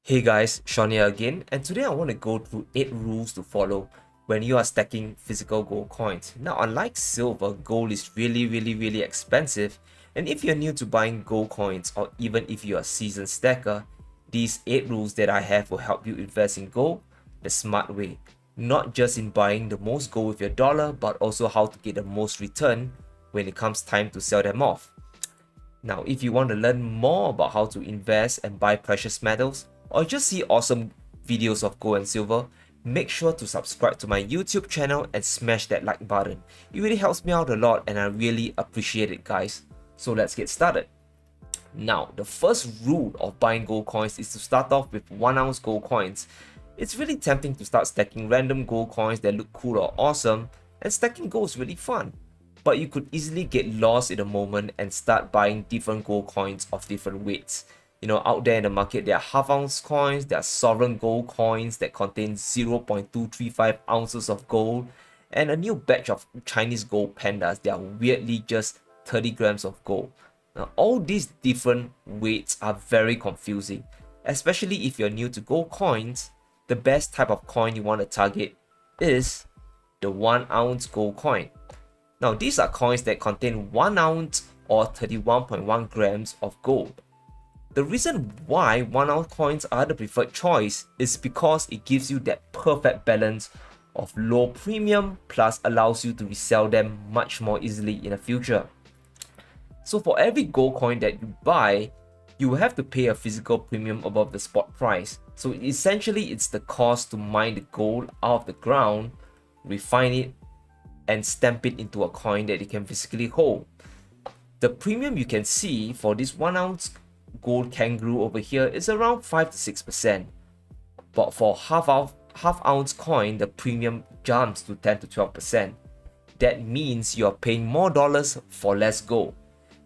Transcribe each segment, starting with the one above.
Hey guys, Sean here again, and today I want to go through 8 rules to follow when you are stacking physical gold coins. Now, unlike silver, gold is really expensive, and if you're new to buying gold coins or even if you're a seasoned stacker, these 8 rules that I have will help you invest in gold the smart way. Not just in buying the most gold with your dollar, but also how to get the most return when it comes time to sell them off. Now, if you want to learn more about how to invest and buy precious metals, or just see awesome videos of gold and silver, make sure to subscribe to my YouTube channel and smash that like button. It really helps me out a lot and I really appreciate it, guys. So let's get started. Now, the first rule of buying gold coins is to start off with 1-ounce gold coins. It's really tempting to start stacking random gold coins that look cool or awesome, and stacking gold is really fun. But you could easily get lost in the moment and start buying different gold coins of different weights. You know, out there in the market, there are half-ounce coins, there are sovereign gold coins that contain 0.235 ounces of gold, and a new batch of Chinese gold pandas that are weirdly just 30 grams of gold. Now, all these different weights are very confusing, especially if you're new to gold coins. The best type of coin you want to target is the 1-ounce gold coin. Now, these are coins that contain 1 ounce or 31.1 grams of gold. The reason why 1-ounce coins are the preferred choice is because it gives you that perfect balance of low premium plus allows you to resell them much more easily in the future. So for every gold coin that you buy, you will have to pay a physical premium above the spot price. So essentially, it's the cost to mine the gold out of the ground, refine it, and stamp it into a coin that you can physically hold. The premium you can see for this 1-ounce gold kangaroo over here is around 5 to 6%. But for half-ounce coin, the premium jumps to 10 to 12%. That means you're paying more dollars for less gold.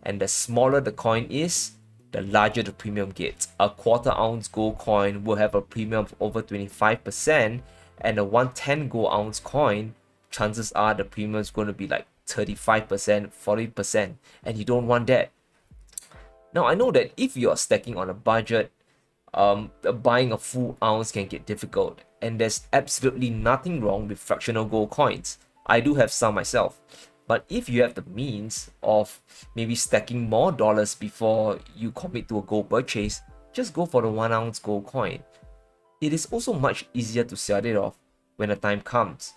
And the smaller the coin is, the larger the premium gets. A 1/4-ounce gold coin will have a premium of over 25%, and a 1/10 gold ounce coin, chances are the premium is going to be like 35%, 40%, and you don't want that. Now, I know that if you're stacking on a budget, buying a full ounce can get difficult, and there's absolutely nothing wrong with fractional gold coins. I do have some myself, but if you have the means of maybe stacking more dollars before you commit to a gold purchase, just go for the 1-ounce gold coin. It is also much easier to sell it off when the time comes,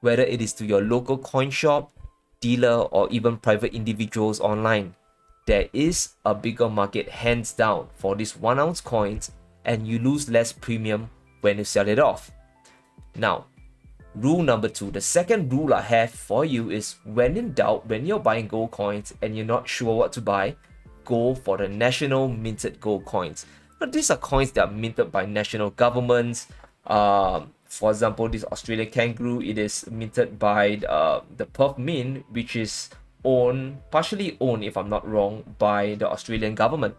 whether it is to your local coin shop, dealer, or even private individuals online. There is a bigger market hands down for these 1-ounce coins, and you lose less premium when you sell it off. Now, rule number 2, the second rule I have for you is when in doubt, when you're buying gold coins and you're not sure what to buy, go for the national minted gold coins. Now, these are coins that are minted by national governments. For example, this Australian kangaroo, it is minted by the Perth Mint, which is partially owned, if I'm not wrong, by the Australian government.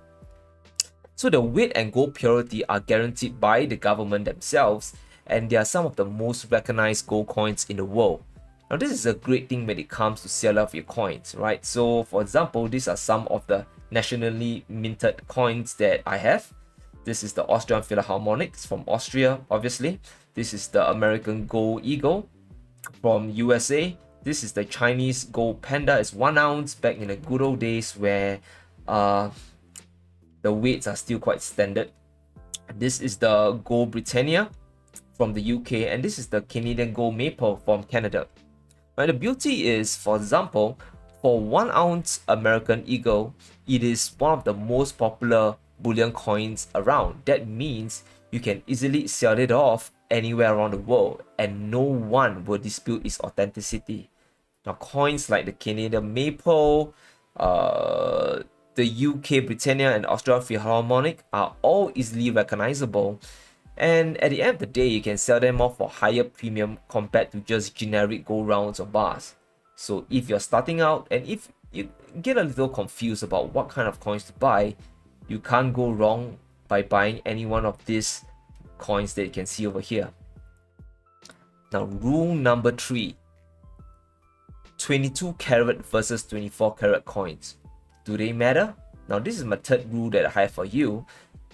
So the weight and gold purity are guaranteed by the government themselves, and they are some of the most recognized gold coins in the world. Now, this is a great thing when it comes to sell off your coins, right? So for example, these are some of the nationally minted coins that I have. This is the Austrian Philharmonic from Austria, obviously. This is the American Gold Eagle from USA. This is the Chinese Gold Panda. It's 1 ounce back in the good old days where the weights are still quite standard. This is the Gold Britannia from the UK, and this is the Canadian Gold Maple from Canada. Now, the beauty is, for example, for 1 ounce American Eagle, it is one of the most popular bullion coins around. That means you can easily sell it off anywhere around the world and no one will dispute its authenticity. Now, coins like the Canadian Maple, the UK Britannia, and Australian Philharmonic are all easily recognizable, and at the end of the day, you can sell them off for higher premium compared to just generic gold rounds or bars. So if you're starting out and if you get a little confused about what kind of coins to buy, you can't go wrong by buying any one of these coins that you can see over here. Now, rule number 3, 22 karat versus 24 karat coins. Do they matter? Now, this is my third rule that I have for you.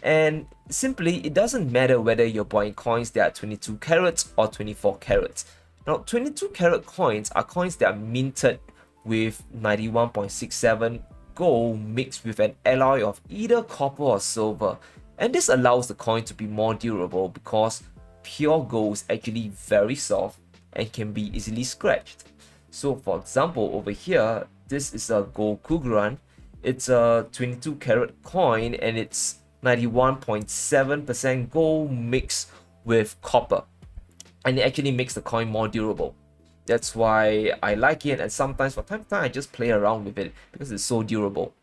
And simply, it doesn't matter whether you're buying coins that are 22 carats or 24 carats. Now, 22 carat coins are coins that are minted with 91.67 gold mixed with an alloy of either copper or silver. And this allows the coin to be more durable because pure gold is actually very soft and can be easily scratched. So for example, over here, this is a gold Kuguran. It's a 22 carat coin and it's 91.7% gold mixed with copper, and it actually makes the coin more durable. That's why I like it, and sometimes from time to time I just play around with it because it's so durable.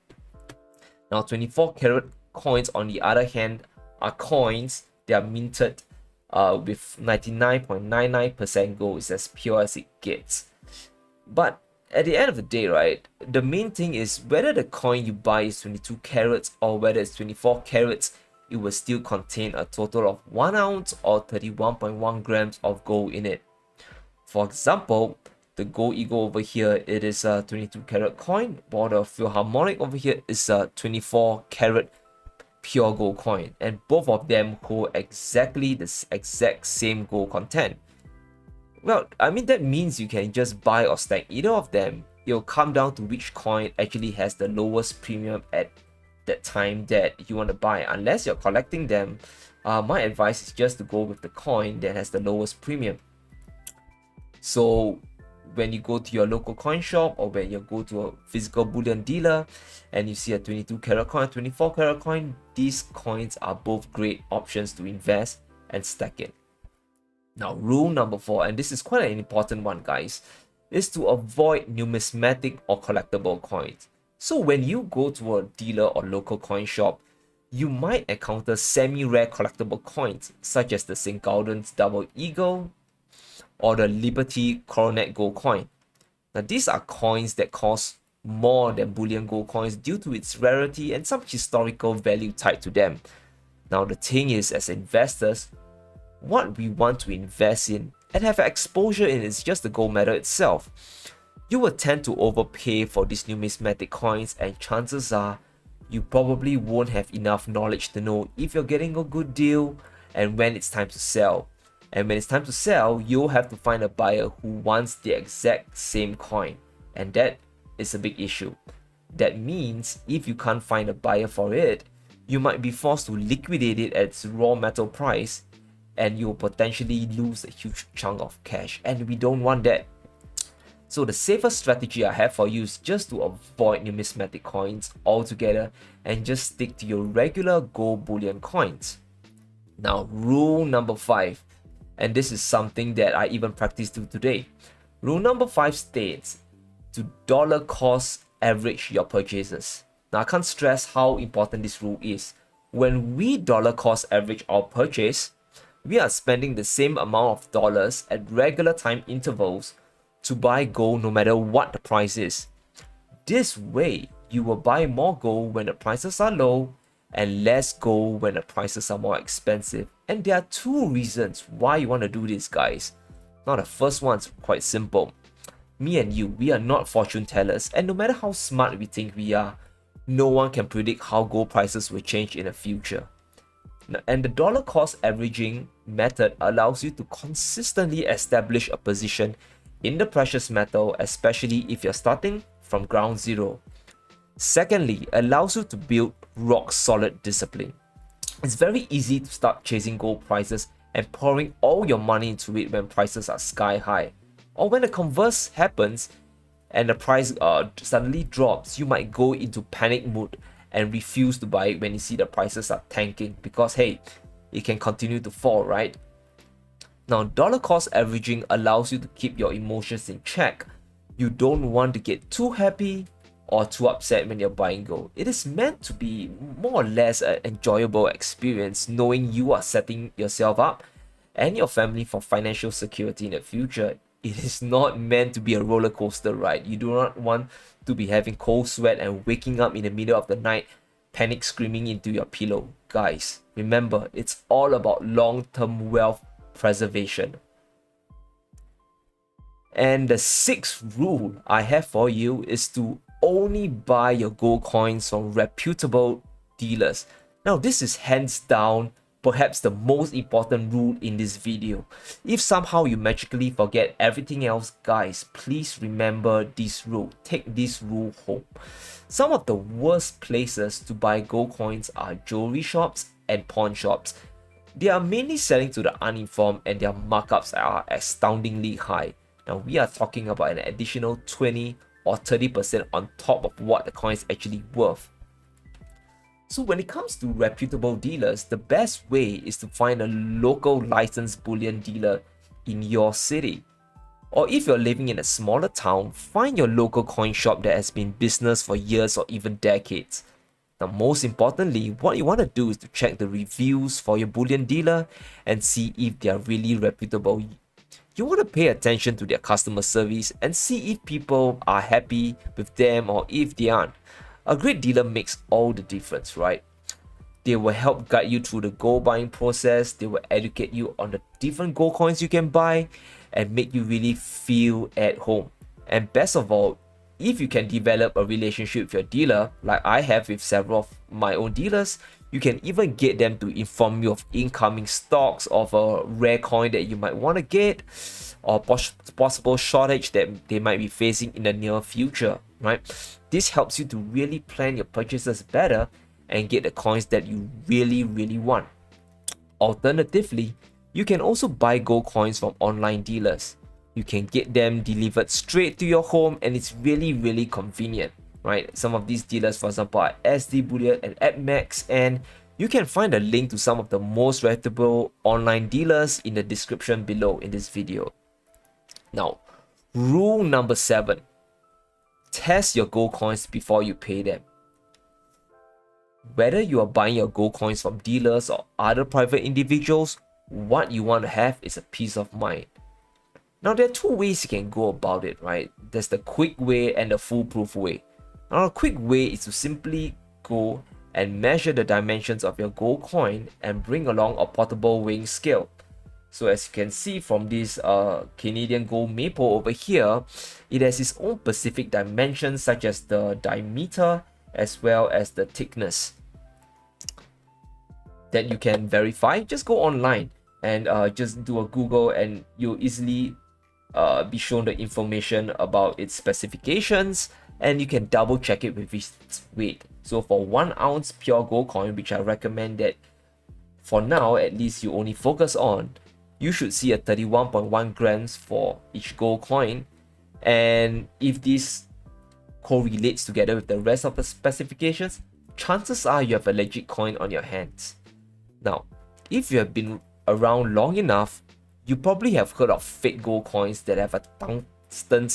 Now 24 carat coins on the other hand are coins that are minted with 99.99% gold. It's as pure as it gets. But at the end of the day, right, the main thing is whether the coin you buy is 22 carats or whether it's 24 carats, it will still contain a total of 1 ounce or 31.1 grams of gold in it. For example, the Gold Eagle over here, it is a 22 carat coin, while the Philharmonic over here is a 24 carat pure gold coin, and both of them hold exactly the exact same gold content. Well, I mean, that means you can just buy or stack either of them. It'll come down to which coin actually has the lowest premium at that time that you want to buy. Unless you're collecting them, my advice is just to go with the coin that has the lowest premium. So when you go to your local coin shop or when you go to a physical bullion dealer and you see a 22 carat coin, 24 carat coin, these coins are both great options to invest and stack in. Now, rule number 4, and this is quite an important one, guys, is to avoid numismatic or collectible coins. So when you go to a dealer or local coin shop, you might encounter semi-rare collectible coins such as the St. Gaudens Double Eagle or the Liberty Coronet Gold coin. Now, these are coins that cost more than bullion gold coins due to its rarity and some historical value tied to them. Now, the thing is, as investors, what we want to invest in and have exposure in is just the gold metal itself. You will tend to overpay for these numismatic coins, and chances are you probably won't have enough knowledge to know if you're getting a good deal and when it's time to sell. And when it's time to sell, you'll have to find a buyer who wants the exact same coin, and that is a big issue. That means if you can't find a buyer for it, you might be forced to liquidate it at its raw metal price, and you'll potentially lose a huge chunk of cash, and we don't want that. So the safest strategy I have for you is just to avoid numismatic coins altogether and just stick to your regular gold bullion coins. Now, rule number 5, and this is something that I even practice to today. Rule number 5 states to dollar cost average your purchases. Now, I can't stress how important this rule is. When we dollar cost average our purchase, we are spending the same amount of dollars at regular time intervals to buy gold no matter what the price is. This way, you will buy more gold when the prices are low and less gold when the prices are more expensive. And there are 2 reasons why you want to do this, guys. Now, the first one's quite simple. Me and you, we are not fortune tellers, and no matter how smart we think we are, no one can predict how gold prices will change in the future. And the dollar cost averaging method allows you to consistently establish a position in the precious metal, especially if you're starting from ground zero. Secondly, allows you to build rock solid discipline. It's very easy to start chasing gold prices and pouring all your money into it when prices are sky high. Or when the converse happens and the price suddenly drops, you might go into panic mode and refuse to buy it when you see the prices are tanking because, hey, it can continue to fall, right? Now, dollar cost averaging allows you to keep your emotions in check. You don't want to get too happy or too upset when you're buying gold. It is meant to be more or less an enjoyable experience, knowing you are setting yourself up and your family for financial security in the future. It is not meant to be a roller coaster ride. You do not want to be having cold sweat and waking up in the middle of the night, panic screaming into your pillow. Guys, remember, it's all about long-term wealth preservation. And the 6th rule I have for you is to only buy your gold coins from reputable dealers. Now, this is hands down perhaps the most important rule in this video. If somehow you magically forget everything else, guys, please remember this rule. Take this rule home. Some of the worst places to buy gold coins are jewelry shops and pawn shops. They are mainly selling to the uninformed and their markups are astoundingly high. Now, we are talking about an additional 20 or 30% on top of what the coin is actually worth. So when it comes to reputable dealers, the best way is to find a local licensed bullion dealer in your city. Or if you're living in a smaller town, find your local coin shop that has been in business for years or even decades. Now, most importantly, what you want to do is to check the reviews for your bullion dealer and see if they are really reputable. You want to pay attention to their customer service and see if people are happy with them or if they aren't. A great dealer makes all the difference, right? They will help guide you through the gold buying process. They will educate you on the different gold coins you can buy and make you really feel at home. And best of all, if you can develop a relationship with your dealer, like I have with several of my own dealers, you can even get them to inform you of incoming stocks of a rare coin that you might want to get, or possible shortage that they might be facing in the near future, right? This helps you to really plan your purchases better and get the coins that you really want. Alternatively, you can also buy gold coins from online dealers. You can get them delivered straight to your home and it's really convenient, right? Some of these dealers, for example, are SD Bullion and AppMax, and you can find a link to some of the most reputable online dealers in the description below in this video. Now, rule number 7. Test your gold coins before you pay them. Whether you are buying your gold coins from dealers or other private individuals, what you want to have is a peace of mind. Now, there are two ways you can go about it, right? There's the quick way and the foolproof way. Now, a quick way is to simply go and measure the dimensions of your gold coin and bring along a portable weighing scale. So as you can see from this Canadian gold maple over here, it has its own specific dimensions such as the diameter as well as the thickness that you can verify. Just go online and just do a Google and you'll easily be shown the information about its specifications, and you can double check it with its weight. So for 1 ounce pure gold coin, which I recommend that for now at least you only focus on, you should see a 31.1 grams for each gold coin. And if this correlates together with the rest of the specifications, chances are you have a legit coin on your hands. Now, if you have been around long enough, you probably have heard of fake gold coins that have a tungsten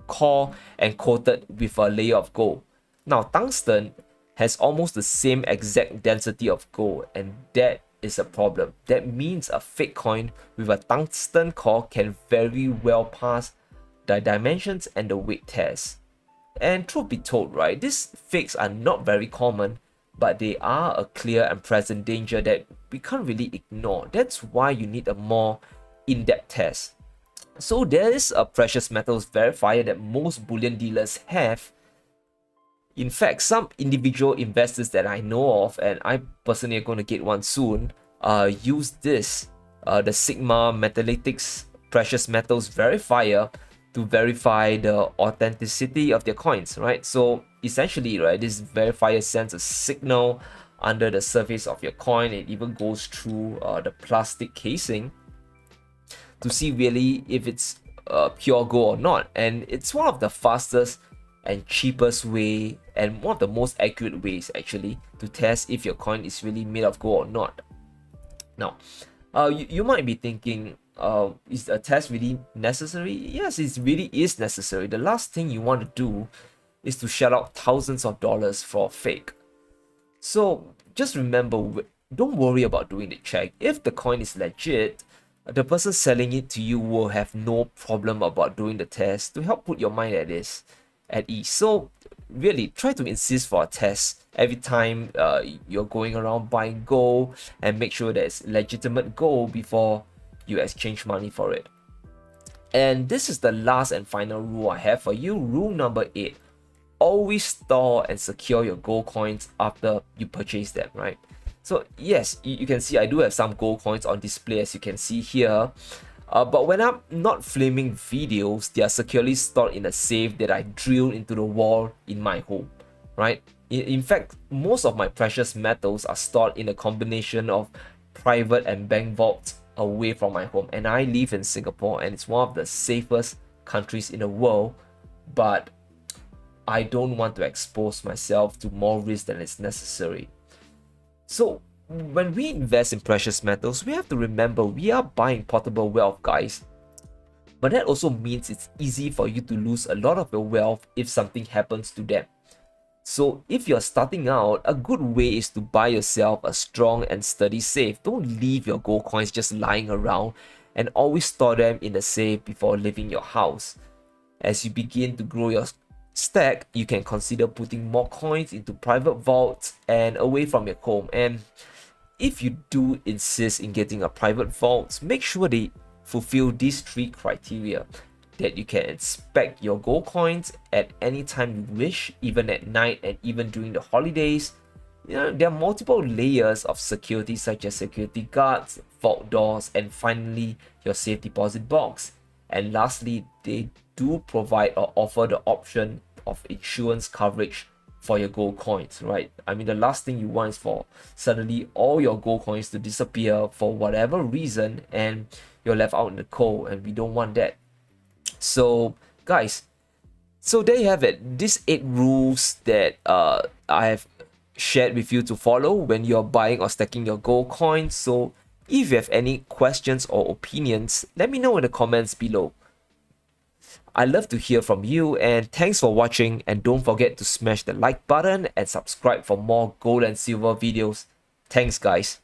core and coated with a layer of gold. Now, tungsten has almost the same exact density of gold, and that is a problem. That means a fake coin with a tungsten core can very well pass the dimensions and the weight test. And truth be told, right, these fakes are not very common, but they are a clear and present danger that we can't really ignore. That's why you need a more in-depth test. So there is a precious metals verifier that most bullion dealers have. In fact, some individual investors that I know of, and I personally am going to get one soon, use this, the Sigma Metalytics Precious Metals Verifier to verify the authenticity of their coins, right? So essentially, right, this verifier sends a signal under the surface of your coin. It even goes through the plastic casing to see really if it's pure gold or not. And it's one of the fastest and cheapest way and one of the most accurate ways actually to test if your coin is really made of gold or not. Now, you might be thinking, is a test really necessary? Yes, it really is necessary. The last thing you want to do is to shell out thousands of dollars for a fake. So just remember, don't worry about doing the check. If the coin is legit, the person selling it to you will have no problem about doing the test to help put your mind at ease. So really try to insist for a test every time you're going around buying gold, and make sure that it's legitimate gold before you exchange money for it. And this is the last and final rule I have for you. Rule number 8. Always store and secure your gold coins after you purchase them, right? So yes, you can see I do have some gold coins on display, as you can see here. But when I'm not filming videos, they are securely stored in a safe that I drill into the wall in my home, right? In fact, most of my precious metals are stored in a combination of private and bank vaults away from my home. And I live in Singapore, and it's one of the safest countries in the world, but I don't want to expose myself to more risk than is necessary. So when we invest in precious metals, we have to remember we are buying portable wealth, guys. But that also means it's easy for you to lose a lot of your wealth if something happens to them. So if you're starting out, a good way is to buy yourself a strong and sturdy safe. Don't leave your gold coins just lying around, and always store them in the safe before leaving your house. As you begin to grow your stack, you can consider putting more coins into private vaults and away from your home. And if you do insist in getting a private vault, make sure they fulfill these 3 criteria: that you can inspect your gold coins at any time you wish, even at night and even during the holidays. There are multiple layers of security, such as security guards, vault doors, and finally your safe deposit box. And lastly, they do provide or offer the option of insurance coverage for your gold coins, right? I mean, the last thing you want is for suddenly all your gold coins to disappear for whatever reason and you're left out in the cold, and we don't want that. So guys, so there you have it. These 8 rules that I have shared with you to follow when you're buying or stacking your gold coins. So if you have any questions or opinions, let me know in the comments below. I love to hear from you, and thanks for watching, and don't forget to smash the like button and subscribe for more gold and silver videos. Thanks guys.